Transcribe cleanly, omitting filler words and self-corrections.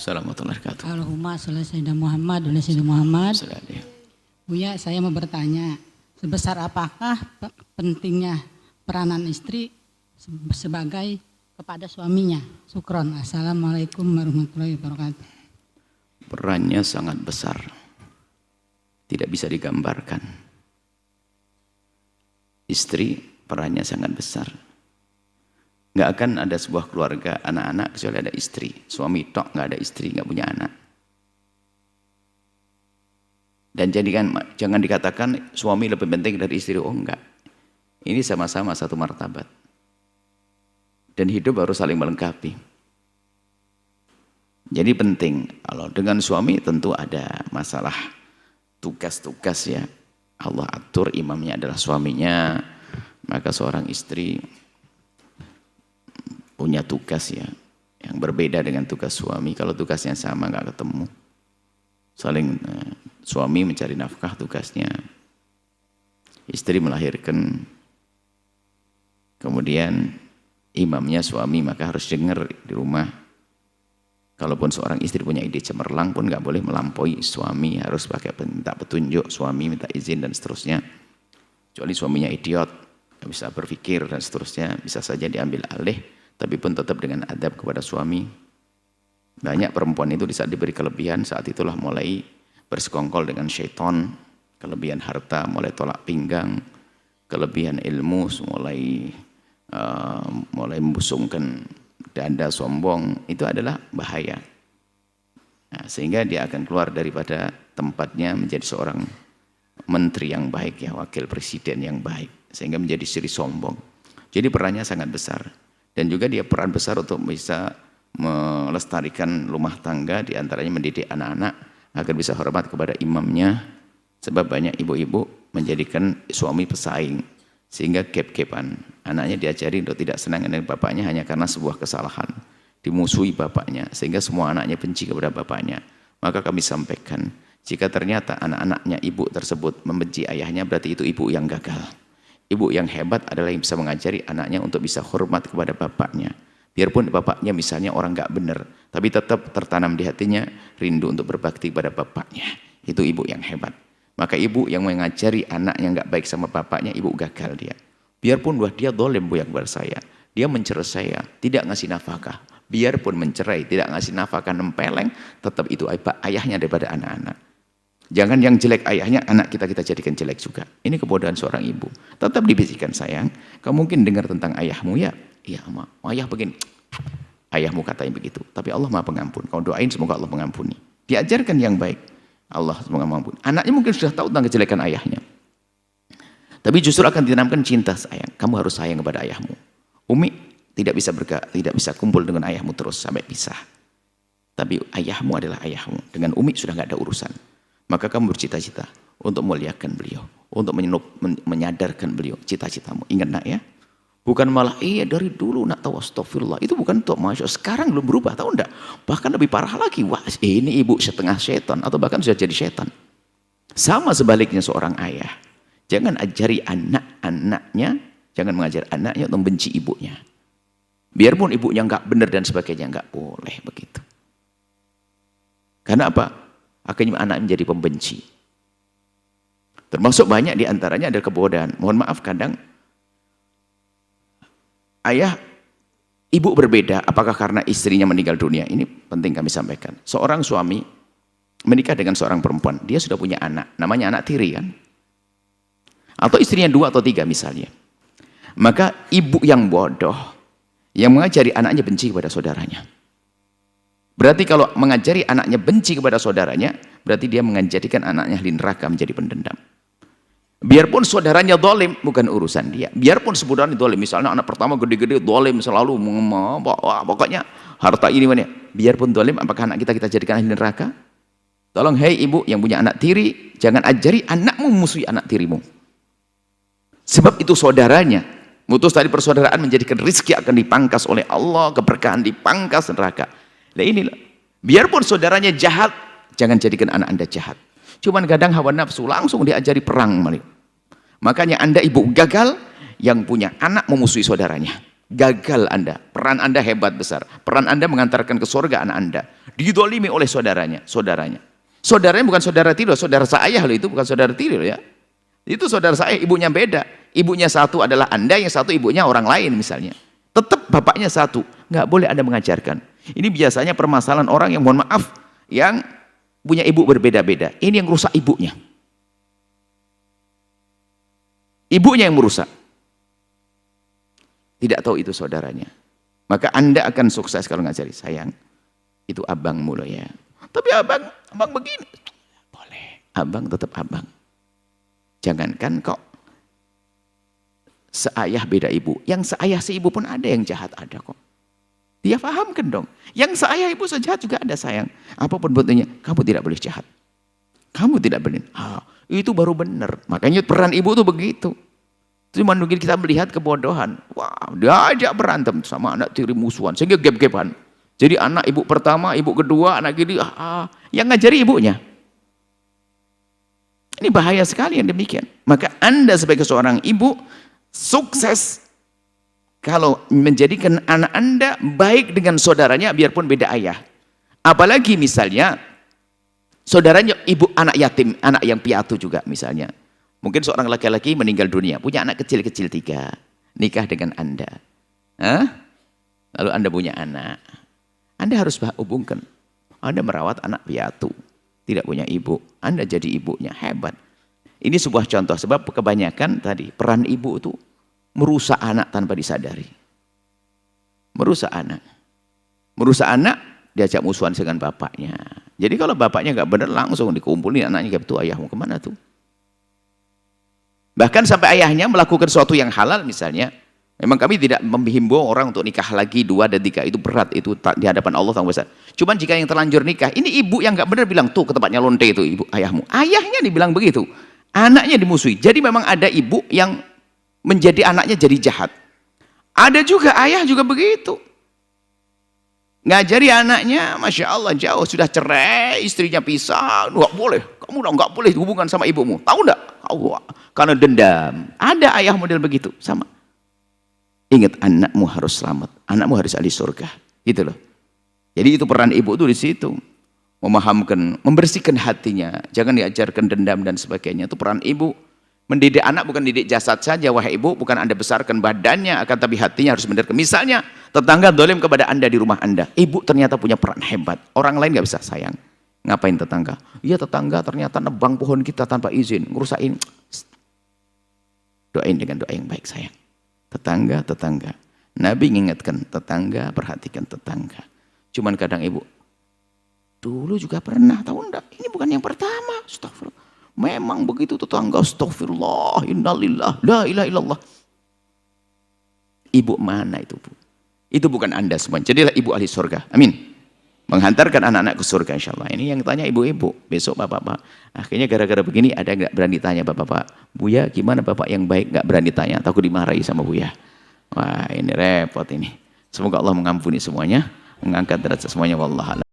Assalamualaikum warahmatullahi wabarakatuh. Allahumma sholli sayyidina Muhammad wa sayyidina Muhammad. Assalamualaikum. Buya, saya mau bertanya, sebesar apakah pentingnya peranan istri sebagai kepada suaminya? Syukron. Assalamualaikum warahmatullahi wabarakatuh. Perannya sangat besar, tidak bisa digambarkan. Istri perannya sangat besar. Nggak akan ada sebuah keluarga anak-anak kecuali ada istri. Suami tok nggak ada istri, nggak punya anak. Dan jangan dikatakan suami lebih penting dari istri. Oh enggak, ini sama-sama satu martabat. Dan hidup harus saling melengkapi. Jadi penting, kalau dengan suami tentu ada masalah tugas-tugas ya. Allah atur imamnya adalah suaminya, maka seorang istri punya tugas ya, yang berbeda dengan tugas suami. Kalau tugasnya sama nggak ketemu. Suami mencari nafkah tugasnya, istri melahirkan, kemudian imamnya suami, maka harus dengar di rumah. Kalaupun seorang istri punya ide cemerlang pun nggak boleh melampaui suami, harus pakai minta petunjuk suami, minta izin dan seterusnya. Kecuali suaminya idiot, nggak bisa berpikir dan seterusnya, bisa saja diambil alih, tapi pun tetap dengan adab kepada suami. Banyak perempuan itu di saat diberi kelebihan, saat itulah mulai bersekongkol dengan syaitan, kelebihan harta mulai tolak pinggang, kelebihan ilmu mulai membusungkan dada, sombong. Itu adalah bahaya. Nah, sehingga dia akan keluar daripada tempatnya menjadi seorang menteri yang baik ya, wakil presiden yang baik, sehingga menjadi istri sombong. Jadi perannya sangat besar, dan juga dia peran besar untuk bisa melestarikan rumah tangga, diantaranya mendidik anak-anak agar bisa hormat kepada imamnya, sebab banyak ibu-ibu menjadikan suami pesaing, sehingga gap-gapan. Anaknya diajari untuk tidak senang dengan bapaknya hanya karena sebuah kesalahan, dimusuhi bapaknya, sehingga semua anaknya benci kepada bapaknya. Maka kami sampaikan, jika ternyata anak-anaknya ibu tersebut membenci ayahnya, berarti itu ibu yang gagal. Ibu yang hebat adalah yang bisa mengajari anaknya untuk bisa hormat kepada bapaknya. Biarpun bapaknya misalnya orang gak benar, tapi tetap tertanam di hatinya rindu untuk berbakti pada bapaknya. Itu ibu yang hebat. Maka ibu yang mengajari anak yang gak baik sama bapaknya, ibu gagal dia. Biarpun dia dolim bu yang kepada saya, dia mencerai saya, tidak ngasih nafkah. Biarpun mencerai, tidak ngasih nafkah nempeleng, tetap itu ayahnya daripada anak-anak. Jangan yang jelek ayahnya, anak kita jadikan jelek juga. Ini kebodohan seorang ibu. Tetap dibisikkan, sayang, kamu mungkin dengar tentang ayahmu ya. Iya, ayah begini. Ayahmu katanya begitu. Tapi Allah Maha Pengampun. Kau doain semoga Allah mengampuni. Diajarkan yang baik. Allah semoga mengampuni. Anaknya mungkin sudah tahu tentang kejelekan ayahnya. Tapi justru akan ditanamkan cinta sayang. Kamu harus sayang kepada ayahmu. Umi tidak bisa kumpul dengan ayahmu terus sampai pisah. Tapi ayahmu adalah ayahmu. Dengan Umi sudah nggak ada urusan. Maka kamu bercita-cita untuk memuliakan beliau, untuk menyadarkan beliau cita-citamu. Ingat nak ya. Bukan malah dari dulu nak tahu astagfirullah. Itu bukan untuk masya Allah. Sekarang belum berubah, tahu enggak? Bahkan lebih parah lagi. Wah, ini ibu setengah setan atau bahkan sudah jadi setan. Sama sebaliknya seorang ayah. Jangan ajari anak-anaknya, jangan mengajar anaknya untuk membenci ibunya. Biarpun ibunya enggak benar dan sebagainya, enggak boleh begitu. Karena apa? Akhirnya anak menjadi pembenci. Termasuk banyak diantaranya ada kebodohan. Mohon maaf kadang ibu berbeda, apakah karena istrinya meninggal dunia? Ini penting kami sampaikan. Seorang suami menikah dengan seorang perempuan, dia sudah punya anak, namanya anak tiri kan? Atau istrinya 2 atau 3 misalnya. Maka ibu yang bodoh, yang mengajari anaknya benci kepada saudaranya. Berarti kalau mengajari anaknya benci kepada saudaranya, berarti dia menjadikan anaknya ahli neraka, menjadi pendendam. Biarpun saudaranya dolim, bukan urusan dia. Biarpun saudaranya dolim, misalnya anak pertama gede-gede dolim selalu, pokoknya harta ini mana. Biarpun dolim, apakah anak kita jadikan ahli neraka? Tolong, hei ibu yang punya anak tiri, jangan ajari anakmu memusuhi anak tirimu. Sebab itu saudaranya. Mutus tadi persaudaraan menjadikan rizki akan dipangkas oleh Allah, keberkahan dipangkas neraka. Nah inilah, biarpun saudaranya jahat, jangan jadikan anak anda jahat. Cuman kadang hawa nafsu langsung diajari perang. Makanya anda ibu gagal yang punya anak memusuhi saudaranya. Gagal anda, peran anda hebat besar. Peran anda mengantarkan ke surga anak anda. didolimi oleh saudaranya. Saudaranya bukan saudara tiri, saudara seayah loh, itu bukan saudara tiri loh ya. Itu saudara saya, ibunya beda. Ibunya satu adalah Anda, yang satu ibunya orang lain misalnya. Tetap bapaknya satu, nggak boleh Anda mengajarkan. Ini biasanya permasalahan orang yang mohon maaf, yang punya ibu berbeda-beda. Ini yang rusak ibunya. Ibunya yang merusak. Tidak tahu itu saudaranya. Maka Anda akan sukses kalau ngajari, sayang, itu abangmu loh ya. Tapi abang begini. Boleh, abang tetap abang. Jangankan kok seayah beda ibu. Yang seayah seibu pun ada yang jahat, ada kok. Dia pahamkan dong. Yang seayah ibu sejahat juga ada, sayang. Apapun bentuknya, kamu tidak boleh jahat. Kamu tidak boleh. Itu baru benar. Makanya peran ibu itu begitu. Cuma mungkin kita melihat kebodohan. Wah, dia ajak berantem sama anak tiri musuhan. Sehingga gap-gapan. Jadi anak ibu pertama, ibu kedua, anak kiri, yang ngajari ibunya. Ini bahaya sekali yang demikian. Maka Anda sebagai seorang ibu, sukses kalau menjadikan anak Anda baik dengan saudaranya, biarpun beda ayah. Apalagi misalnya, saudaranya ibu anak yatim, anak yang piatu juga misalnya. Mungkin seorang laki-laki meninggal dunia, punya anak kecil-kecil 3, nikah dengan Anda. Lalu Anda punya anak. Anda harus hubungkan. Anda merawat anak piatu, tidak punya ibu. Anda jadi ibunya, hebat. Ini sebuah contoh, sebab kebanyakan tadi, peran ibu itu merusak anak tanpa disadari. Merusak anak. Merusak anak, diajak musuhan dengan bapaknya. Jadi kalau bapaknya nggak benar, langsung dikumpulin anaknya, kayak tuh ayahmu kemana tuh? Bahkan sampai ayahnya melakukan sesuatu yang halal misalnya. Memang kami tidak menghimbau orang untuk nikah lagi 2 dan 3, itu berat, itu di hadapan Allah Ta'ala besar. Cuman jika yang terlanjur nikah, ini ibu yang nggak benar bilang, tuh ke tempatnya lonte itu ibu ayahmu. Ayahnya dibilang begitu, anaknya dimusuhi. Jadi memang ada ibu yang menjadi anaknya jadi jahat. Ada juga ayah juga begitu. Ngajari anaknya, Masya Allah, jauh sudah cerai, istrinya pisah, nggak boleh, kamu nggak boleh hubungan sama ibumu. Tahu nggak? Karena dendam. Ada ayah model begitu, sama. Ingat, anakmu harus selamat, anakmu harus ahli surga, gitu loh. Jadi itu peran ibu itu di situ, memahamkan, membersihkan hatinya, jangan diajarkan dendam dan sebagainya. Itu peran ibu. Mendidik anak bukan didik jasad saja, wahai ibu, bukan Anda besarkan badannya, akan tapi hatinya harus benar. Misalnya tetangga dolim kepada Anda di rumah Anda, ibu ternyata punya peran hebat, orang lain nggak bisa, sayang. Ngapain tetangga? Iya, tetangga ternyata nebang pohon kita tanpa izin, ngerusain. Doain dengan doa yang baik, sayang. Tetangga, Nabi mengingatkan tetangga, perhatikan tetangga. Cuman kadang ibu, dulu juga pernah, tahu enggak? Ini bukan yang pertama, astagfirullah. Memang begitu tetangga, astagfirullah, innalillah, la ilaha illallah. Ibu mana itu, Bu? Itu bukan Anda semua. Jadilah ibu ahli surga. Amin. Menghantarkan anak-anak ke surga insyaallah. Ini yang tanya ibu-ibu, besok bapak-bapak. Akhirnya gara-gara begini ada nggak berani tanya bapak-bapak, Buya gimana bapak yang baik, nggak berani tanya, takut dimarahi sama Buya. Wah, ini repot ini. Semoga Allah mengampuni semuanya, mengangkat derajat semuanya, wallahu a'lam.